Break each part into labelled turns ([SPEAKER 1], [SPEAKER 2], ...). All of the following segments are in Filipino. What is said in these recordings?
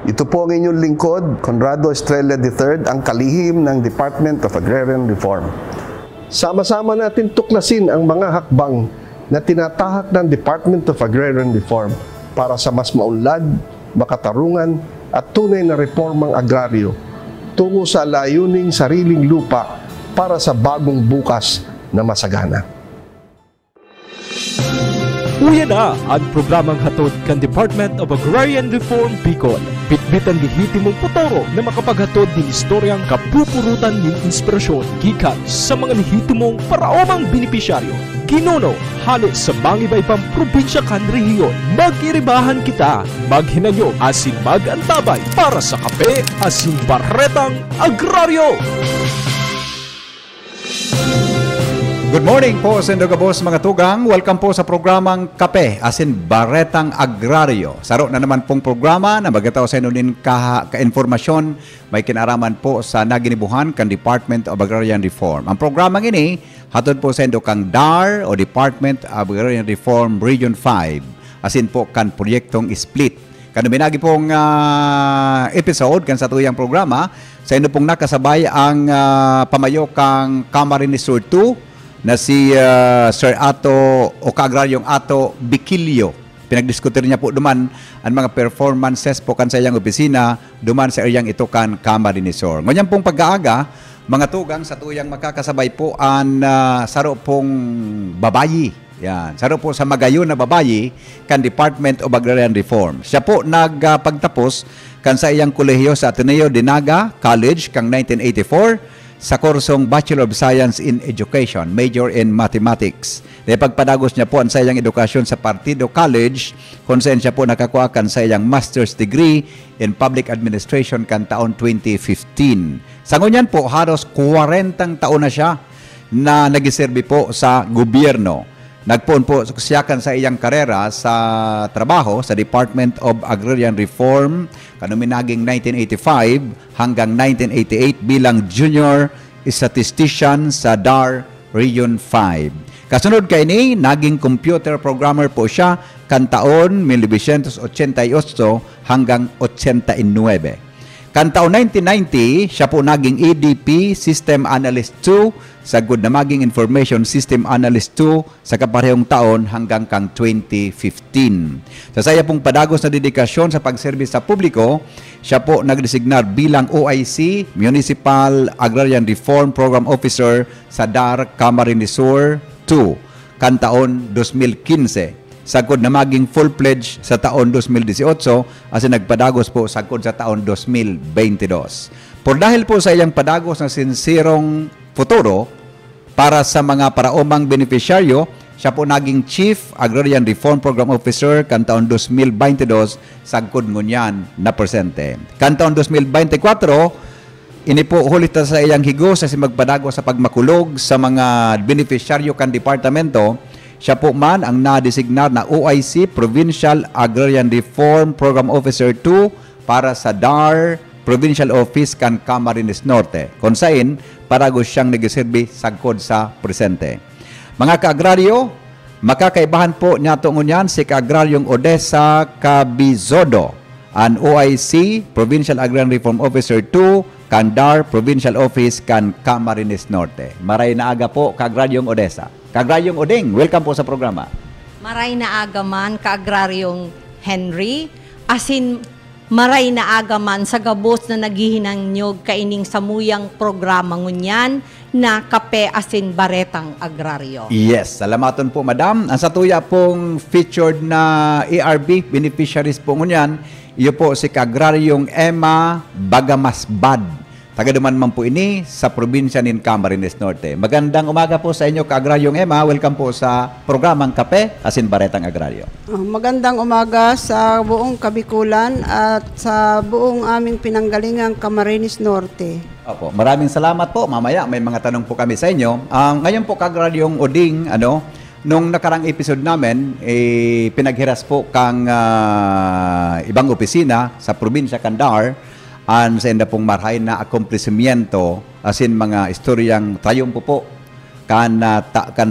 [SPEAKER 1] Ito po ang inyong lingkod, Conrado Estrella III, ang kalihim ng Department of Agrarian Reform. Sama-sama natin tuklasin ang mga hakbang na tinatahak ng Department of Agrarian Reform para sa mas maunlad, makatarungan at tunay na reformang agraryo tungo sa layuning sariling lupa para sa bagong bukas na masagana.
[SPEAKER 2] Uya na ang programang hatod kan Department of Agrarian Reform Bicol. Bitbitan lihitimong putoro na makapaghatod din istoryang kapupurutan ng inspirasyon gikan sa mga lihitimong paraomang benepisyaryo. Kinuno, halos sa mangiba-ibang probinsya kan rehiyon. Mag-iribahan kita, maghinanyo asin mag-antabay para sa kape asin baretang agraryo.
[SPEAKER 3] Good morning po sa Indogabos mga tugang. Welcome po sa programang Kape asin Baretang Agraryo. Saro na naman pong programa na magataw sa inyo din ka-informasyon may kinaraman po sa naginibuhan kan Department of Agrarian Reform. Ang programang ini hatod po sa inyo kang DAR o Department of Agrarian Reform Region 5 asin po kan proyektong split. Kano binagi pong episode kan sa tuyang programa sa inyo pong nakasabay ang pamayo kang Camarines Sur 2 na si Sir Ato o Kaagraryong Ato Bikilio. Pinagdiskutir niya po duman ang mga performances po kan sa iyang opisina duman sa iyang ito kan Camarines Sur. Ngunyan pong pag-aaga, mga tugang sa tuyang makakasabay po ang saro pong babayi. Yan. Saro po sa magayon na babayi kan Department of Agrarian Reform. Siya po nagpagtapos kan sa iyang kolehiyo sa Ateneo de Naga College kang 1984 sa kursong Bachelor of Science in Education, major in Mathematics. Pagpadagos niya po ang sa iyang edukasyon sa Partido College, kung saan siya po nakakuha kan sa iyang master's degree in Public Administration kan taon 2015. Sa ngunyan po, halos 40 taon na siya na nagiserbi po sa gobyerno. Nagpoon po siya kan sa iyang karera sa trabaho sa Department of Agrarian Reform kanuminaging 1985 hanggang 1988 bilang Junior Statistician sa DAR Region 5. Kasunod kay ni, naging computer programmer po siya kan taon 1988 hanggang 89. Kan taon 1990, siya po naging EDP System Analyst 2 sa good na maging Information System Analyst 2 sa kaparehong taon hanggang kang 2015. Sa saya pong padagos na dedikasyon sa pagserbis sa publiko, siya po nagdesignar bilang OIC, Municipal Agrarian Reform Program Officer sa DAR Camarines Sur 2 kan taon 2015. Sagod na maging full-pledge sa taon 2018 as nagpadagos po sagod sa taon 2022. Por dahil po sa iyang padagos na sinsirong futuro para sa mga paraomang beneficiaryo, siya po naging Chief Agrarian Reform Program Officer kan taon 2022 sagod ngunyan na presente. Kan taon 2024, ini po hulit sa iyang higos sa magpadagos sa pagmakulog sa mga beneficiaryo kan departamento. Siya po man ang nadesignar na OIC Provincial Agrarian Reform Program Officer 2 para sa DAR Provincial Office kan Camarines Norte. Kung saan, paragos siyang nagiserbi sagkod sa presente. Mga kaagraryo, makakaibahan po niya tungon si Kaagraryong Odessa Cabizodo, ang OIC Provincial Agrarian Reform Officer 2 kan DAR Provincial Office kan Camarines Norte. Maray na aga po, Kaagraryong Odessa. Kaagraryong Odeng, welcome po sa programa.
[SPEAKER 4] Maray na agaman, Kaagraryong Henry, asin maray na agaman sa gabos na naghihinanyog kaining samuyang programa ngunyan na Kape asin Baretang Agraryo.
[SPEAKER 3] Yes, salamaton po madam. Ang satuya pong featured na ARB beneficiaries po ngunyan, iyo po si Kaagraryong Emma Bagamasbad. Tagaduman man po ini sa probinsya ng Camarines Norte. Magandang umaga po sa inyo, Kaagraryong Emma. Welcome po sa programang Kape asin Baretang Agraryo.
[SPEAKER 5] Magandang umaga sa buong Kabikulan at sa buong aming pinanggalingang Camarines Norte.
[SPEAKER 3] Opo, maraming salamat po. Mamaya may mga tanong po kami sa inyo. Ngayon po, Kaagraryong Oding, nung nakarang episode namin, pinaghiras po kang ibang opisina sa probinsya Kandar. Sa enda pong marhay na akomplisimiento asin mga istoryang trayumpo po kan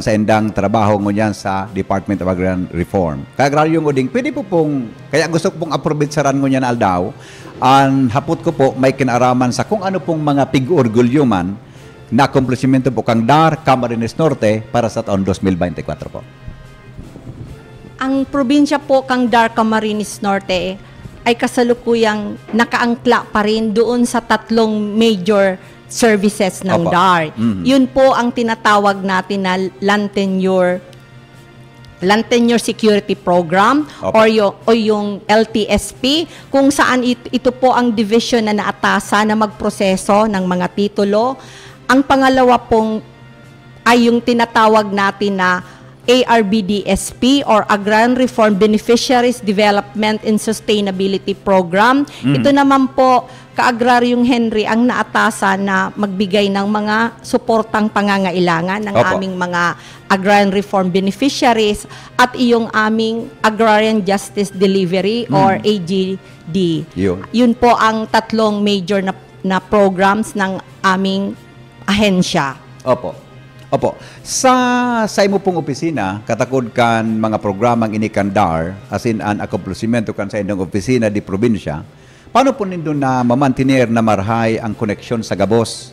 [SPEAKER 3] sa endang trabaho ngunyan sa Department of Agrarian Reform. Kaagraryong Oding, pwede po pong, kaya gusto ko pong approbitsaran ngunyan aldaw, ang hapot ko po may kinaraman sa kung ano pong mga pig-orgulyo man na akumplishmento po kang DAR, Camarines Norte para sa taon 2024 po.
[SPEAKER 4] Ang probinsya po kang DAR Camarines Norte ay kasalukuyang nakaangkla pa rin doon sa 3 major services ng
[SPEAKER 3] Opo.
[SPEAKER 4] DAR. Yun po ang tinatawag natin na land tenure security program
[SPEAKER 3] Opo.
[SPEAKER 4] o yung LTSP, kung saan ito po ang division na naatasa na magproseso ng mga titulo. Ang pangalawa pong ay yung tinatawag natin na ARBDSP or Agrarian Reform Beneficiaries Development and Sustainability Program. Ito naman po, Ka-Agraryong Henry, ang naatasa na magbigay ng mga suportang pangangailangan ng
[SPEAKER 3] Opo.
[SPEAKER 4] aming mga Agrarian Reform Beneficiaries at iyong aming Agrarian Justice Delivery or AGD. Yun po ang 3 major na programs ng aming ahensya.
[SPEAKER 3] Opo. Opo. Sa imo pong opisina, katakod kan mga programang inikan DAR, as in an accomplishmento kan sa inyong opisina di probinsya, paano po nindo na mamantinir na marhay ang koneksyon sa gabos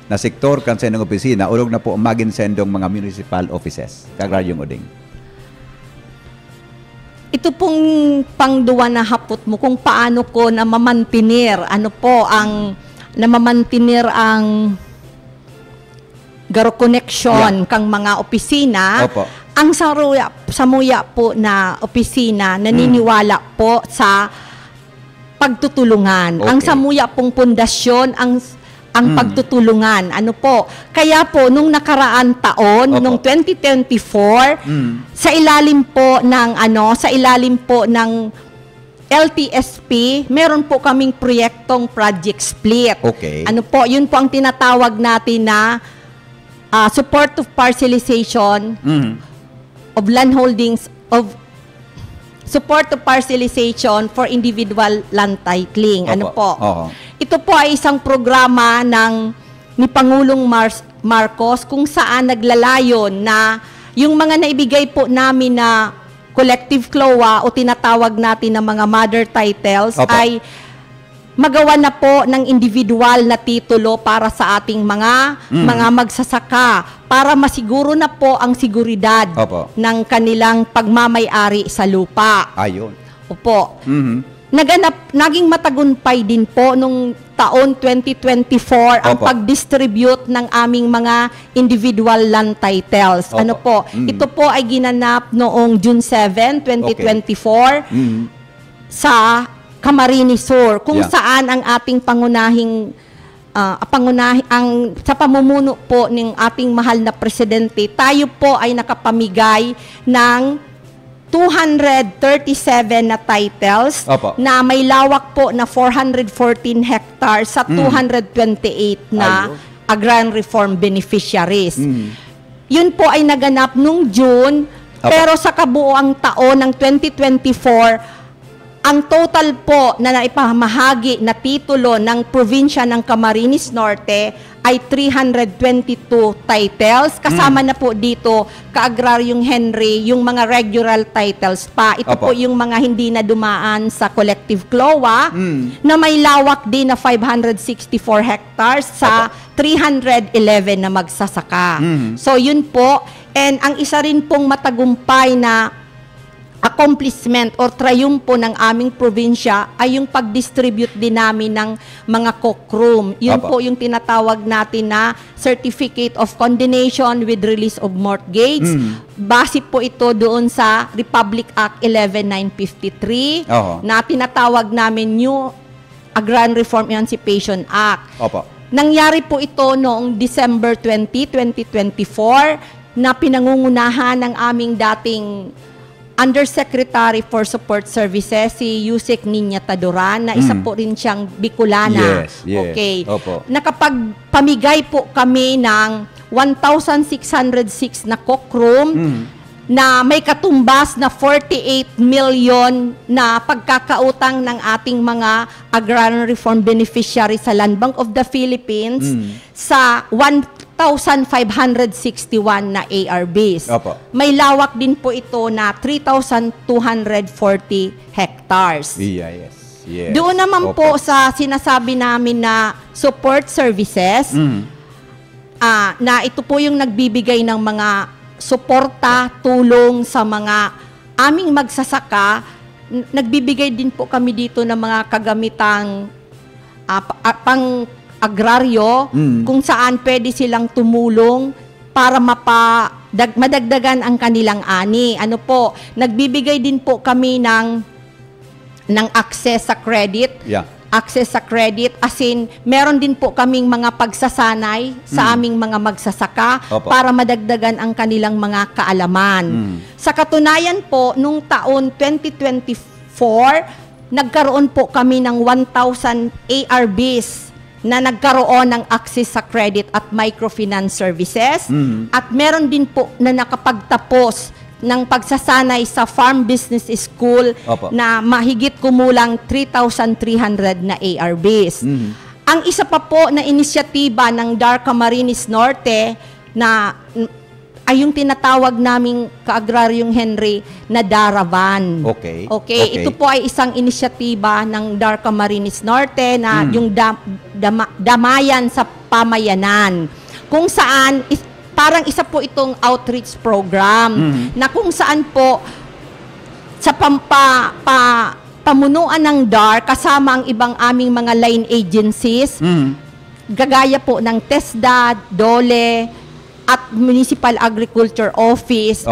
[SPEAKER 3] na sektor kan sa inyong opisina, ulog na po magin sa inyong mga municipal offices? Ka-Agraryong Uding.
[SPEAKER 4] Ito pong pangduwa na hapot mo kung paano ko na mamantinir, namamantinir ang garo connection kang mga opisina.
[SPEAKER 3] Opo.
[SPEAKER 4] Ang samuya po na opisina naniniwala po sa pagtutulungan.
[SPEAKER 3] Okay.
[SPEAKER 4] Ang samuya pong pundasyon ang pagtutulungan. Kaya po nung nakaraan taon,
[SPEAKER 3] Opo.
[SPEAKER 4] nung 2024, sa ilalim po ng LTSP, meron po kaming proyektong project split.
[SPEAKER 3] Okay.
[SPEAKER 4] Yun po ang tinatawag natin na support of parcelization of land holdings support of parcelization for individual land titling.
[SPEAKER 3] Oho.
[SPEAKER 4] Ito po ay isang programa ni Pangulong Marcos kung saan naglalayon na yung mga naibigay po namin na collective CLOA o tinatawag natin na mga mother titles
[SPEAKER 3] Opo.
[SPEAKER 4] ay magawa na po ng individual na titulo para sa ating mga magsasaka para masiguro na po ang seguridad
[SPEAKER 3] Opo.
[SPEAKER 4] ng kanilang pagmamay-ari sa lupa.
[SPEAKER 3] Ayun.
[SPEAKER 4] Opo. Naging matagumpay din po nung taon 2024 ang
[SPEAKER 3] Opo.
[SPEAKER 4] pag-distribute ng aming mga individual land titles.
[SPEAKER 3] Opo.
[SPEAKER 4] Ito po ay ginanap noong June 7, 2024 sa Camarines Sur, kung saan ang ating sa pamumuno po ng ating mahal na presidente, tayo po ay nakapamigay ng 237 na titles
[SPEAKER 3] Opo.
[SPEAKER 4] na may lawak po na 414 hectares sa 228 na agrarian reform beneficiaries. Yun po ay naganap nung June,
[SPEAKER 3] Opo.
[SPEAKER 4] pero sa kabuoang taon ng 2024, ang total po na naipamahagi na titulo ng probinsya ng Camarines Norte ay 322 titles. Kasama na po dito, Ka-Agraryong Henry, yung mga regular titles pa. Ito
[SPEAKER 3] Opo.
[SPEAKER 4] po yung mga hindi na dumaan sa collective CLOA na may lawak din na 564 hectares sa 311 na magsasaka. So yun po. And ang isa rin pong matagumpay na accomplishment or triumpo ng aming probinsya ay yung pag-distribute din namin ng mga cockroom. Yun
[SPEAKER 3] Opo.
[SPEAKER 4] po yung tinatawag natin na Certificate of Condemnation with Release of Mortgage. Base po ito doon sa Republic Act 11953
[SPEAKER 3] Oho.
[SPEAKER 4] na tinatawag namin New Agrarian Reform Emancipation Act.
[SPEAKER 3] Opo.
[SPEAKER 4] Nangyari po ito noong December 2024 na pinangungunahan ng aming dating Undersecretary for Support Services, si Yusek Niña Taduran, na isa po rin siyang Bicolana.
[SPEAKER 3] Yes.
[SPEAKER 4] Okay.
[SPEAKER 3] Opo.
[SPEAKER 4] Nakapagpamigay po kami ng 1,606 na cockroom na may katumbas na 48 million na pagkakautang ng ating mga agrarian reform beneficiaries sa Land Bank of the Philippines sa 1,561 na ARBs.
[SPEAKER 3] Opo.
[SPEAKER 4] May lawak din po ito na 3,240 hectares.
[SPEAKER 3] Yes. Yes.
[SPEAKER 4] Doon naman po sa sinasabi namin na support services, na ito po yung nagbibigay ng mga suporta, tulong sa mga aming magsasaka. Nagbibigay din po kami dito ng mga kagamitang pang-agraryo kung saan pwede silang tumulong para madagdagan ang kanilang ani. Ano po, nagbibigay din po kami ng access sa credit.
[SPEAKER 3] Yeah.
[SPEAKER 4] Access sa credit, as in, meron din po kaming mga pagsasanay sa aming mga magsasaka para madagdagan ang kanilang mga kaalaman. Sa katunayan po, nung taon 2024, nagkaroon po kami ng 1,000 ARBs na nagkaroon ng access sa credit at microfinance services. At meron din po na nakapagtapos ng pagsasanay sa Farm Business School na mahigit kumulang 3,300 na ARBs. Ang isa pa po na inisyatiba ng DAR Camarines Norte na ay yung tinatawag naming Ka-Agraryong Henry na Daravan.
[SPEAKER 3] Okay.
[SPEAKER 4] Ito po ay isang inisyatiba ng DAR Camarines Norte na yung damayan sa pamayanan. Kung saan parang isa po itong outreach program na kung saan po sa pamunuan ng DAR kasama ang ibang aming mga line agencies, gagaya po ng TESDA, DOLE, at Municipal Agriculture Office.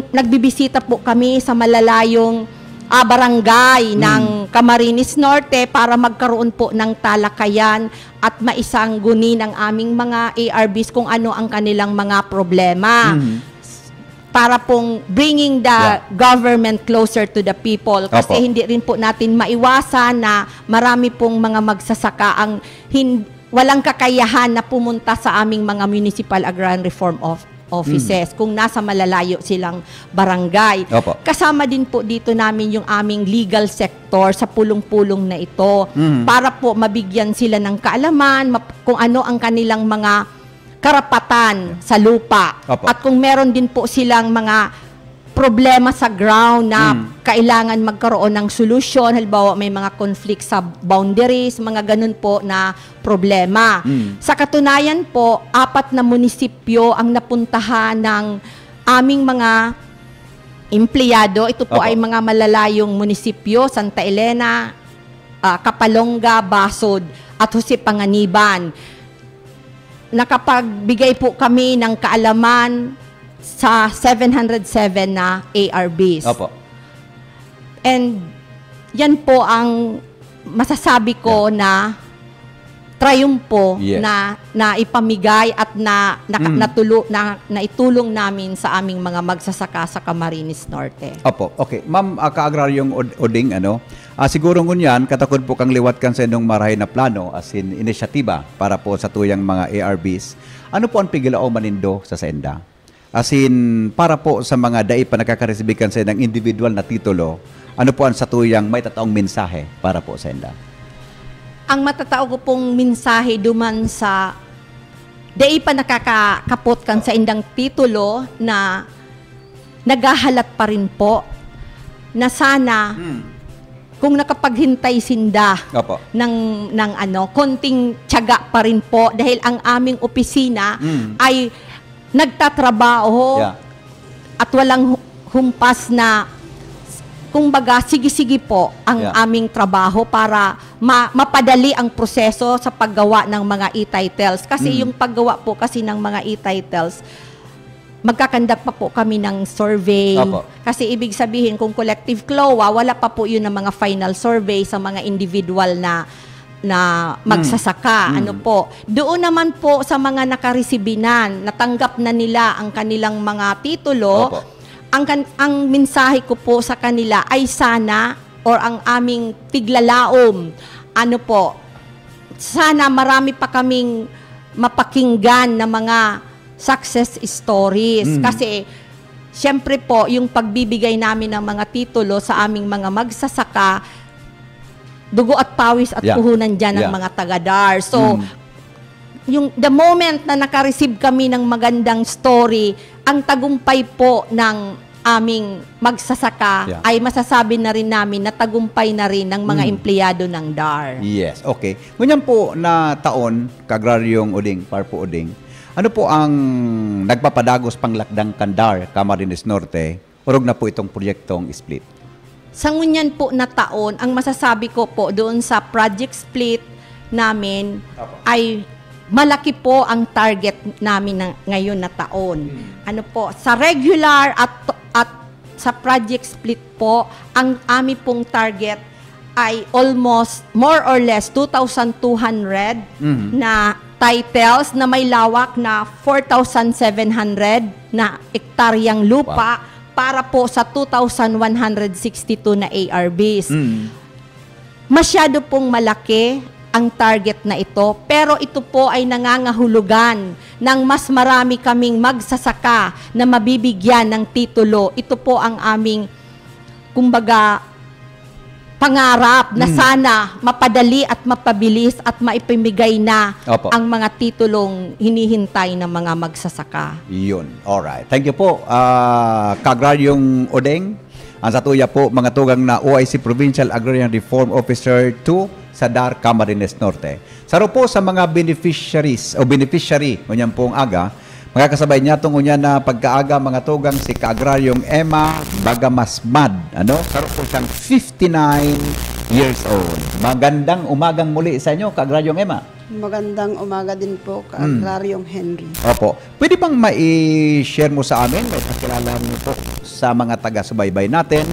[SPEAKER 4] Nagbibisita po kami sa malalayong barangay ng Camarines Norte para magkaroon po ng talakayan at maisangguni ng aming mga ARBs kung ano ang kanilang mga problema. Para pong bringing the government closer to the people. Kasi hindi rin po natin maiwasan na marami pong mga magsasaka ang walang kakayahan na pumunta sa aming mga Municipal Agrarian Reform Offices kung nasa malalayo silang barangay. Kasama din po dito namin yung aming legal sector sa pulong-pulong na ito para po mabigyan sila ng kaalaman kung ano ang kanilang mga karapatan sa lupa. At kung meron din po silang mga problema sa ground na kailangan magkaroon ng solusyon, halimbawa may mga conflict sa boundaries, mga ganun po na problema. Sa katunayan po, 4 na munisipyo ang napuntahan ng aming mga empleyado. Ito po ay mga malalayong munisipyo, Santa Elena, Kapalonga, Basod, at Jose Panganiban. Nakapagbigay po kami ng kaalaman sa 707 na ARBs. And yan po ang masasabi ko na triumpo na ipamigay at naitulong namin sa aming mga magsasaka sa Camarines Norte.
[SPEAKER 3] Okay. Ma'am, Ka-Agraryong Oding, siguro ngunyan, katakod po kang liwat kan sa inyong marahay na plano as in inisyatiba para po sa tuyang mga ARBs. Ano po ang pigilao manindo sa senda? As in, para po sa mga dai pa nakakareceive sa ng individual na titulo, ano po ang satuyang may tataong mensahe para po sa enda?
[SPEAKER 4] Ang matatao ko pong mensahe duman sa dai pa nakakapot kan sa indang titulo na naghahalat pa rin po na sana kung nakapaghintay sinda ng konting tiyaga pa rin po dahil ang aming opisina ay nagtatrabaho at walang humpas na kumbaga sige-sige po ang aming trabaho para mapadali ang proseso sa paggawa ng mga e-titles. Kasi yung paggawa po kasi ng mga e-titles, magkakandak pa po kami ng survey. Kasi ibig sabihin kung collective CLOA, wala pa po yun ng mga final survey sa mga individual na magsasaka. Doon naman po sa mga nakaresibinan, natanggap na nila ang kanilang mga titulo, ang mensahe ko po sa kanila ay sana, or ang aming tiglalaom, sana marami pa kaming mapakinggan na mga success stories. Kasi syempre po, yung pagbibigay namin ng mga titulo sa aming mga magsasaka, dugo at pawis at puhunan dyan ng mga taga-DAR. So, the moment na nakareceive kami ng magandang story, ang tagumpay po ng aming magsasaka ay masasabi na rin namin na tagumpay na rin ng mga empleyado ng DAR.
[SPEAKER 3] Yes, okay. Ngunyan po na taon, Kagraryong Uding, Parpo Uding, ano po ang nagpapadagos panglakdang kan DAR, Camarines Norte, urog na po itong proyektong split?
[SPEAKER 4] Sa ngunyan po na taon, ang masasabi ko po doon sa project split namin ay malaki po ang target namin ngayon na taon. Ano po, sa regular at sa project split po, ang amin pong target ay almost more or less 2,200 na titles na may lawak na 4,700 na ektaryang lupa para po sa 2,162 na ARBs. Masyado pong malaki ang target na ito, pero ito po ay nangangahulugan ng mas marami kaming magsasaka na mabibigyan ng titulo. Ito po ang aming, kumbaga, pangarap na sana mapadali at mapabilis at maipamigay na ang mga titulong hinihintay ng mga magsasaka.
[SPEAKER 3] Yun. Alright. Thank you po, Kagraryong Uding. Ang satuya po, mga tugang na OIC Provincial Agrarian Reform Officer 2 sa DAR, Camarines Norte. Saro po sa mga beneficiaries o beneficiary, ngunyan pong aga, mga kasabay niya itong ngunyan na pagkaaga, mga tugang si Kaagraryong Emma Bagamasmad. Ano? Saro po siyang 59 years old. Magandang umagang muli sa inyo, Kaagraryong Emma.
[SPEAKER 5] Magandang umaga din po, Kaagraryong Henry.
[SPEAKER 3] Opo. Pwede bang mai-share mo sa amin, may pakilala mo po sa mga taga-subaybay natin,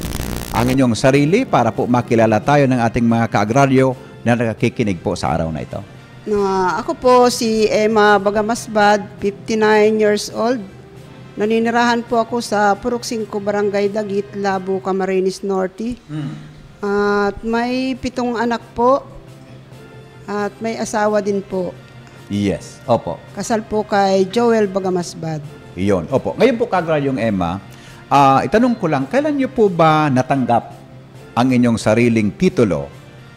[SPEAKER 3] ang inyong sarili para po makilala tayo ng ating mga kaagraryo na nakakikinig po sa araw na ito.
[SPEAKER 5] Ako po si Emma Bagamasbad, 59 years old. Naninirahan po ako sa Purok 5, Barangay Dagit, Labo, Camarines Norte. At may 7 anak po at may asawa din po.
[SPEAKER 3] Yes, opo.
[SPEAKER 5] Kasal po kay Joel Bagamasbad.
[SPEAKER 3] Iyon, opo. Ngayon po, Kaagraryong Emma, itanong ko lang, kailan niyo po ba natanggap ang inyong sariling titulo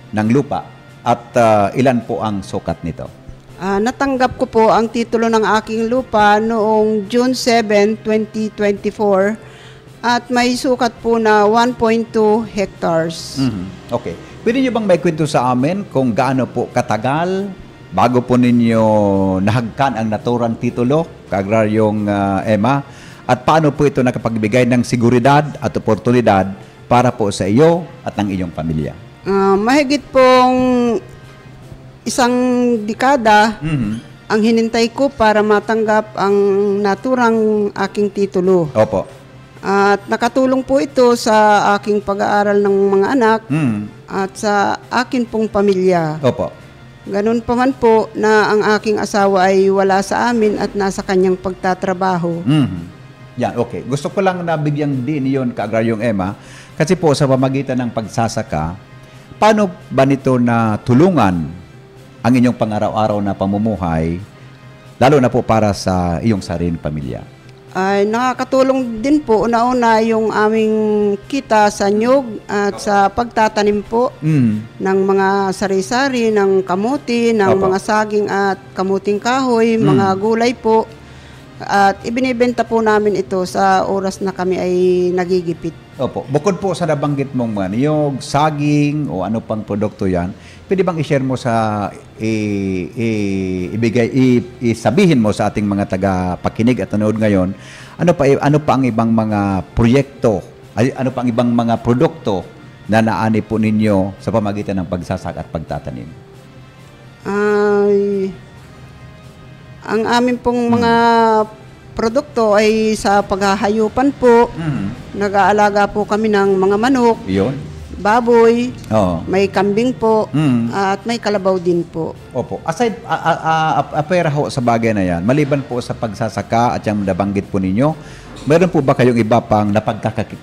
[SPEAKER 3] ng lupa at ilan po ang sukat nito?
[SPEAKER 5] Natanggap ko po ang titulo ng aking lupa noong June 7, 2024 at may sukat po na 1.2 hectares.
[SPEAKER 3] Okay. Pwede niyo bang maikwento sa amin kung gaano po katagal bago po ninyo nahagkan ang naturang titulo, Kaagraryong Emma? At paano po ito nakapagbigay ng seguridad at oportunidad para po sa iyo at ng iyong pamilya?
[SPEAKER 5] Mahigit pong 1 dekada ang hinintay ko para matanggap ang naturang aking titulo.
[SPEAKER 3] Opo.
[SPEAKER 5] At nakatulong po ito sa aking pag-aaral ng mga anak at sa akin pong pamilya.
[SPEAKER 3] Opo.
[SPEAKER 5] Ganun pa man po na ang aking asawa ay wala sa amin at nasa kanyang pagtatrabaho.
[SPEAKER 3] Yan, okay. Gusto ko lang nabigyang din yun, Kaagraryong Emma, kasi po sa pamagitan ng pagsasaka, paano ba nito na tulungan ang inyong pang-araw-araw na pamumuhay, lalo na po para sa iyong sariling pamilya?
[SPEAKER 5] Ay nakakatulong din po una-una yung aming kita sa nyug at sa pagtatanim po ng mga sari-sari, ng kamuti, ng mga saging at kamuting kahoy, mga gulay po. At ibinibenta po namin ito sa oras na kami ay nagigipit.
[SPEAKER 3] Opo. Bukod po sa nabanggit mong niyog, saging o ano pang produkto yan, pwede bang i-share mo sa isabihin mo sa ating mga taga-pakinig at nanood ngayon, ano pa ang ibang mga proyekto, ano pa ang ibang mga produkto na naani po ninyo sa pamagitan ng pagsasaka at pagtatanim? Ang
[SPEAKER 5] amin pong mga produkto ay sa paghahayupan po. Nag-aalaga po kami ng mga manok, baboy, may kambing po, at may kalabaw din po.
[SPEAKER 3] Opo. Aside, apera ho sa bagay na yan, maliban po sa pagsasaka at yung nabanggit po ninyo, meron po ba kayong iba pang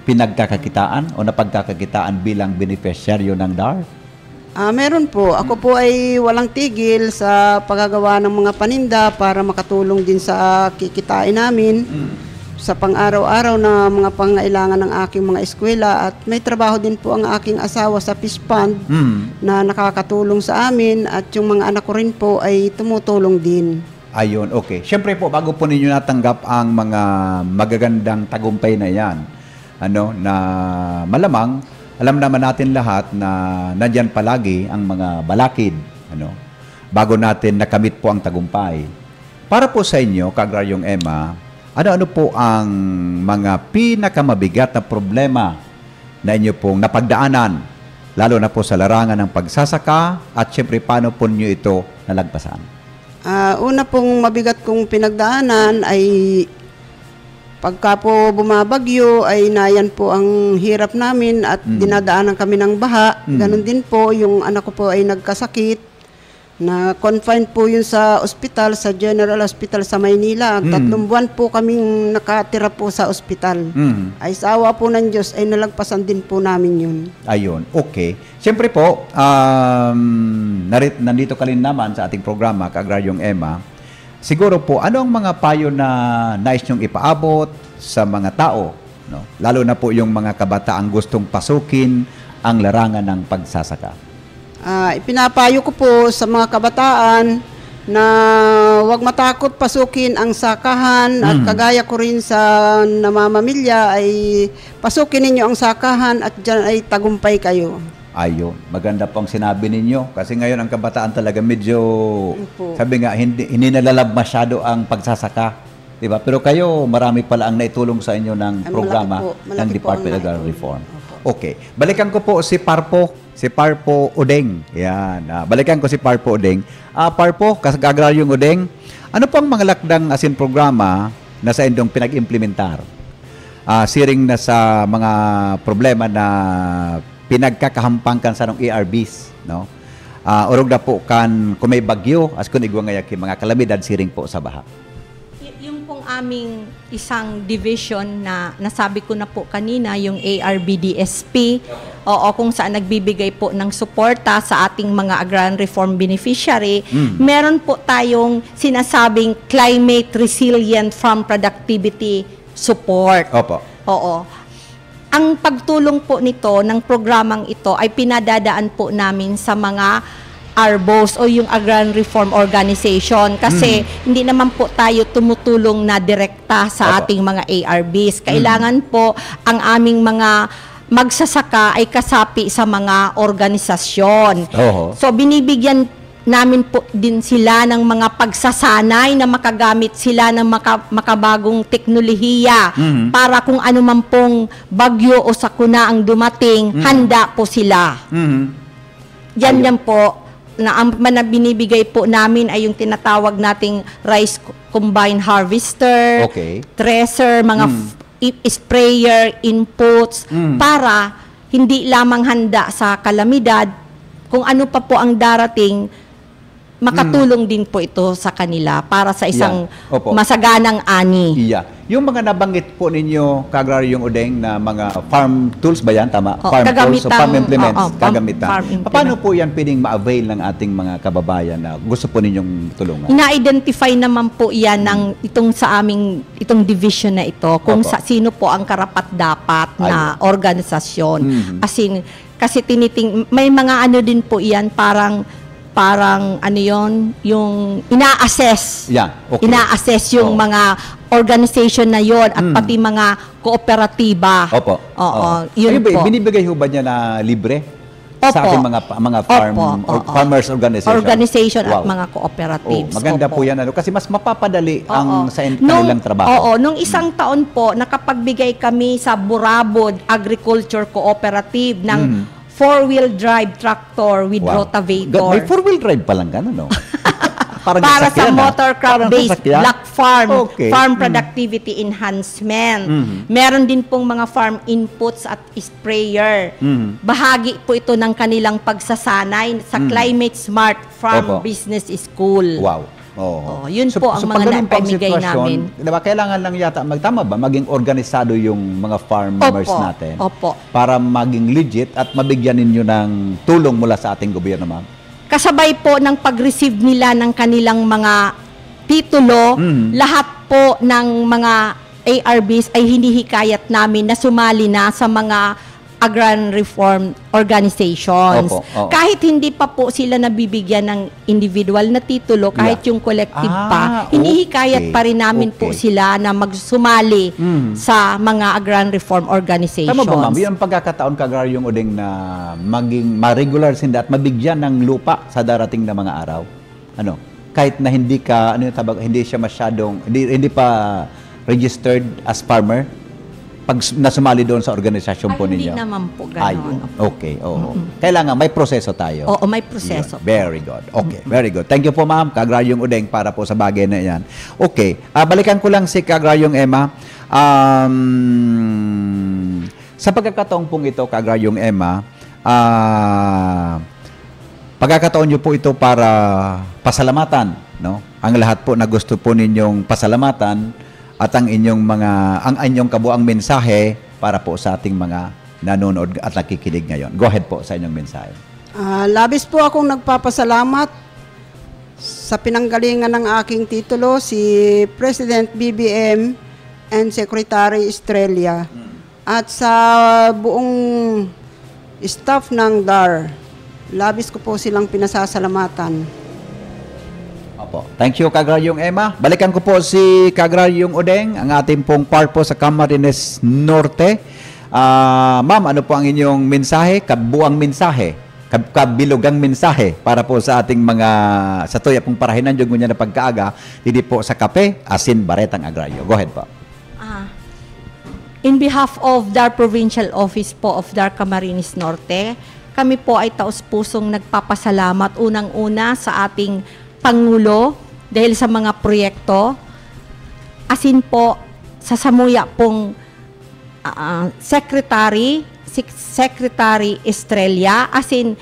[SPEAKER 3] pinagkakakitaan o napagkakakitaan bilang beneficiaryo ng DAR?
[SPEAKER 5] Meron po. Ako po ay walang tigil sa paggagawa ng mga paninda para makatulong din sa kikitain namin sa pang-araw-araw na mga pangailangan ng aking mga eskwela at may trabaho din po ang aking asawa sa fish pond na nakakatulong sa amin at yung mga anak ko rin po ay tumutulong din.
[SPEAKER 3] Ayun, okay. Siyempre po, bago po ninyo natanggap ang mga magagandang tagumpay na yan, na malamang alam naman natin lahat na nandyan palagi ang mga balakid, bago natin nakamit po ang tagumpay. Para po sa inyo, Ka-Agraryong Emma, ano-ano po ang mga pinakamabigat na problema na inyo pong napagdaanan, lalo na po sa larangan ng pagsasaka, at syempre paano po nyo ito nalagpasan?
[SPEAKER 5] Una pong mabigat kong pinagdaanan ay pagka po bumabagyo ay nayan po ang hirap namin at dinadaanan kami ng baha. Ganon din po, yung anak ko po ay nagkasakit. Na confined po yun sa ospital, sa General Hospital sa Maynila. 3 buwan po kaming nakatira po sa ospital. Ay sa awa po ng Diyos ay nalagpasan din po namin yun.
[SPEAKER 3] Ayun, okay. Siyempre po, nandito ka rin naman sa ating programa, Ka-Agraryong Emma. Siguro po, ano ang mga payo na nais nyong ipaabot sa mga tao? Lalo na po yung mga kabataang gustong pasukin ang larangan ng pagsasaka.
[SPEAKER 5] Ipinapayo ko po sa mga kabataan na huwag matakot pasukin ang sakahan at kagaya ko rin sa namamamilya ay pasukin ninyo ang sakahan at dyan ay tagumpay kayo.
[SPEAKER 3] Ayun, maganda pong sinabi ninyo kasi ngayon ang kabataan talaga medyo, sabi nga, hindi nalalab masyado ang pagsasaka. Diba? Pero kayo, marami pala ang naitulong sa inyo ng programa ng Department of Agrarian Reform. Okay, balikan ko po si Parpo Udeng. Yan, balikan ko si Parpo Udeng. Parpo, Ka-Agraryong Udeng, ano po ang mga lakdang asin programa na sa indong pinag-implementar? Siring na sa mga problema na pinagkakahampangkan sa ng ARBs, urog na po kan kung may bagyo, as kung igwa ngayon mga kalamidad siring po sa baha.
[SPEAKER 4] Yung pong aming isang division na nasabi ko na po kanina, yung ARBDSP, kung saan nagbibigay po ng suporta sa ating mga agrarian reform beneficiary, meron po tayong sinasabing climate resilient farm productivity support.
[SPEAKER 3] Opo.
[SPEAKER 4] Oo. Ang pagtulong po nito, ng programang ito, ay pinadadaan po namin sa mga ARBOs o yung Agrarian Reform Organization kasi hindi naman po tayo tumutulong na direkta sa ating mga ARBs. Kailangan po ang aming mga magsasaka ay kasapi sa mga organisasyon. So binibigyan namin po din sila ng mga pagsasanay na makagamit sila ng makabagong teknolohiya para kung ano man pong bagyo o sakuna ang dumating, handa po sila. Yan po na ang binibigay po namin ay yung tinatawag nating rice combine harvester, thresher, mga sprayer, inputs, para hindi lamang handa sa kalamidad, kung ano pa po ang darating, makatulong din po ito sa kanila para sa isang masaganang ani.
[SPEAKER 3] Yung mga nabanggit po ninyo, Ka-Agraryong Udeng, na mga farm tools ba yan? Tama? Farm tools, farm implements, kagamitan. Paano po yan pwedeng ma-avail ng ating mga kababayan na gusto po ninyong tulungan? Ina-identify
[SPEAKER 4] naman po yan ng itong division na ito, kung sino po ang karapat-dapat na organisasyon. Kasi may mga ano din po yan, parang ano yon, yung ina-assess. Ina-assess yung mga organization na yon at pati mga kooperatiba. Yun po.
[SPEAKER 3] Binibigay ho ba niya na libre sa ating mga farmers organization
[SPEAKER 4] at mga cooperatives?
[SPEAKER 3] Maganda po yan. Kasi mas mapapadali ang sa kanilang trabaho.
[SPEAKER 4] Nung isang taon po, nakapagbigay kami sa Burabod Agriculture Cooperative ng 4-wheel drive tractor with rotavator.
[SPEAKER 3] May 4-wheel drive pa lang gano'n, no?
[SPEAKER 4] Para sa motorcraft-based black farm, farm productivity enhancement. Meron din pong mga farm inputs at sprayer. Bahagi po ito ng kanilang pagsasanay sa Climate Smart Farm Business School. Yun po ang mga naipamigay namin.
[SPEAKER 3] Diba, kailangan lang yata, maging organisado yung mga farmers natin. Para maging legit at mabigyan ninyo ng tulong mula sa ating gobyerno, ma'am.
[SPEAKER 4] Kasabay po ng pag-receive nila ng kanilang mga titulo, lahat po ng mga ARBs ay hinihikayat namin na sumali na sa mga agrarian reform organizations.
[SPEAKER 3] Opo, oo.
[SPEAKER 4] Kahit hindi pa po sila nabibigyan ng individual na titulo, kahit yung collective pa, hinihikayat pa rin namin po sila na magsumali sa mga agrarian reform organizations.
[SPEAKER 3] Tama ba, ma'am? Yun ang pagkakataon Kagraryong Udeng na maging ma-regular sinda at mabigyan ng lupa sa darating na mga araw. Ano? Kahit na hindi ka, hindi siya masyadong, hindi pa registered as farmer, pag nasumali doon sa organisasyon po ninyo?
[SPEAKER 4] Hindi naman po gano'n.
[SPEAKER 3] Okay, oo. Kailangan, may proseso tayo.
[SPEAKER 4] Oo, may proseso.
[SPEAKER 3] Yun. Very good. Okay, very good. Thank you po, ma'am, Kagraryong Udeng, para po sa bagay na yan. Okay, balikan ko lang si Kagraryong Emma. Sa pagkakataong pong ito, Kagraryong Emma, pagkakataon nyo po ito para pasalamatan, no? Ang lahat po na gusto po ninyong pasalamatan at ang inyong kabuang mensahe para po sa ating mga nanonood at nakikinig ngayon. Go ahead po sa inyong mensahe.
[SPEAKER 5] Labis po akong nagpapasalamat sa pinanggalingan ng aking titulo, si President BBM and Secretary Estrella, at sa buong staff ng DAR. Labis ko po silang pinasasalamatan.
[SPEAKER 3] Opo. Thank you, Kagraryong Emma. Balikan ko po si Kagraryong Udeng, ang ating pong part po sa Camarines Norte. Ma'am, ano po ang inyong mensahe? Kabuang mensahe, kabilugang mensahe para po sa ating mga sa tuya pong parahinan yung niya na pagkaaga, hindi po sa kape, asin, baretang agraryo. Go ahead po.
[SPEAKER 4] In behalf of DAR Provincial Office po of DAR Camarines Norte, kami po ay taus-pusong nagpapasalamat unang-una sa ating Pangulo dahil sa mga proyekto, asin po sa samuya pong Secretary Estrella, asin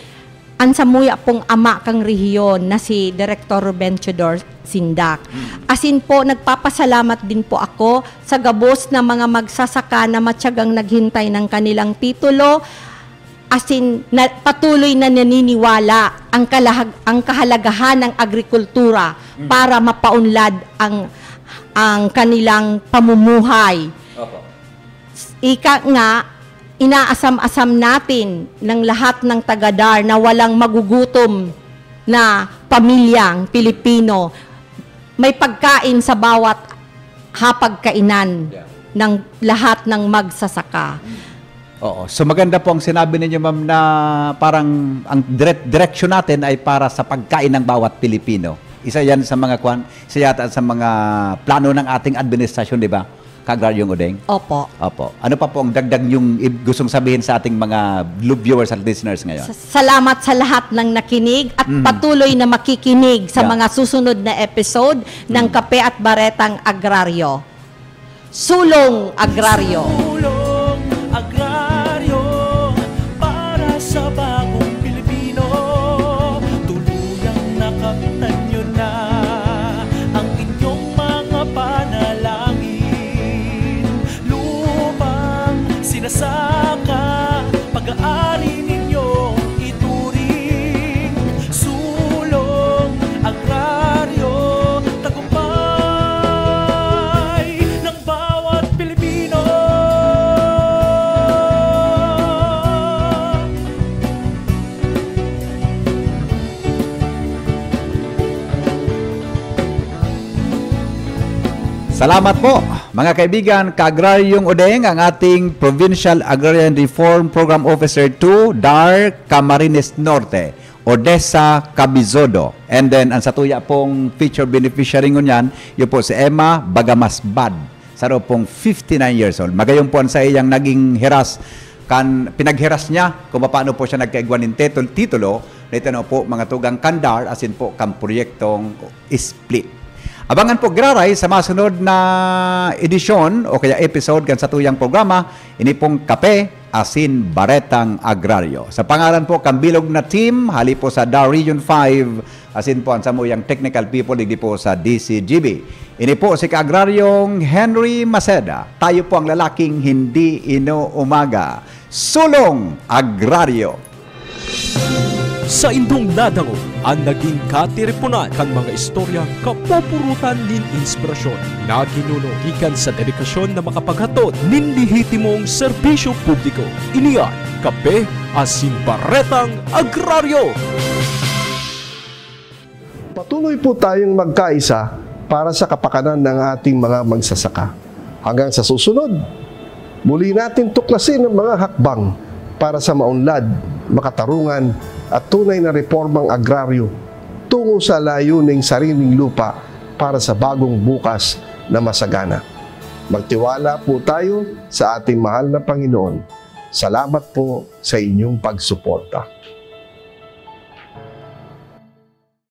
[SPEAKER 4] ang samuya pong ama kang rehiyon na si Director Ruben Chodor Sindak. Asin po, nagpapasalamat din po ako sa gabos na mga magsasaka na matyagang naghintay ng kanilang titulo, asin patuloy na naniniwala ang kahalagahan ng agrikultura para mapaunlad ang kanilang pamumuhay. Ika nga, inaasam-asam natin ng lahat ng taga-DAR na walang magugutom na pamilyang Pilipino. May pagkain sa bawat hapagkainan ng lahat ng magsasaka.
[SPEAKER 3] Oo. So maganda po ang sinabi ninyo, ma'am, na parang ang direksyon natin ay para sa pagkain ng bawat Pilipino. Isa yan sa mga isa yata sa mga plano ng ating administrasyon, di ba? Kagraryong Udeng?
[SPEAKER 4] Opo.
[SPEAKER 3] Opo. Ano pa po ang dagdag yung gustong sabihin sa ating mga viewers at listeners ngayon?
[SPEAKER 4] Salamat sa lahat ng nakinig at patuloy na makikinig sa mga susunod na episode ng Kape at Baretang Agraryo. Sulong Agraryo.
[SPEAKER 2] Sulong Agraryo para sa bagong Pilipino. Tuluyang nakaptan nyo na ang inyong mga panalangin. Lupang sinasaka, pag-aari ninyong ituring. Sulong Agraryo, tagumpay ng bawat Pilipino.
[SPEAKER 3] Salamat po, mga kaibigan. Kagraryong Udeng, ang ating Provincial Agrarian Reform Program Officer 2, DAR Camarines Norte, Odessa Cabizodo. And then, ang satuya pong feature beneficiary ngunyan, yun po si Emma Bagamasbad. Saro pong 59 years old. Magayon po sa iyang naging hiras, pinaghiras niya kung paano po siya nagkaigwan ng titulo. Dito na po mga tugang kandar, asin po kang proyektong split. Abangan po graray sa masunod na edisyon o kaya episode kan sa tuyang programa, ini pong Kape, Asin, Baretang Agraryo. Sa pangalan po kambilog na team, hali po sa DAR Region 5, asin po ang samuyang technical people, hindi po sa DCGB. Ini po si Kaagraryong Henry Maceda. Tayo po ang lalaking hindi inuumaga. Sulong Agraryo.
[SPEAKER 2] Sa indong nadango, ang naging katiripunan kan mga istorya kapupurutan nin inspirasyon na ginuno gikan sa dedikasyon na makapaghatod nin lihitimong serbisyo publiko. Iniyan Kape asin Baretang Agraryo.
[SPEAKER 1] Patuloy po tayong magkaisa para sa kapakanan ng ating mga magsasaka. Hanggang sa susunod, muli natin tuklasin ang mga hakbang para sa maunlad, makatarungan at tunay na reformang agraryo tungo sa layuning sariling lupa para sa bagong bukas na masagana. Magtiwala po tayo sa ating mahal na Panginoon. Salamat po sa inyong pagsuporta.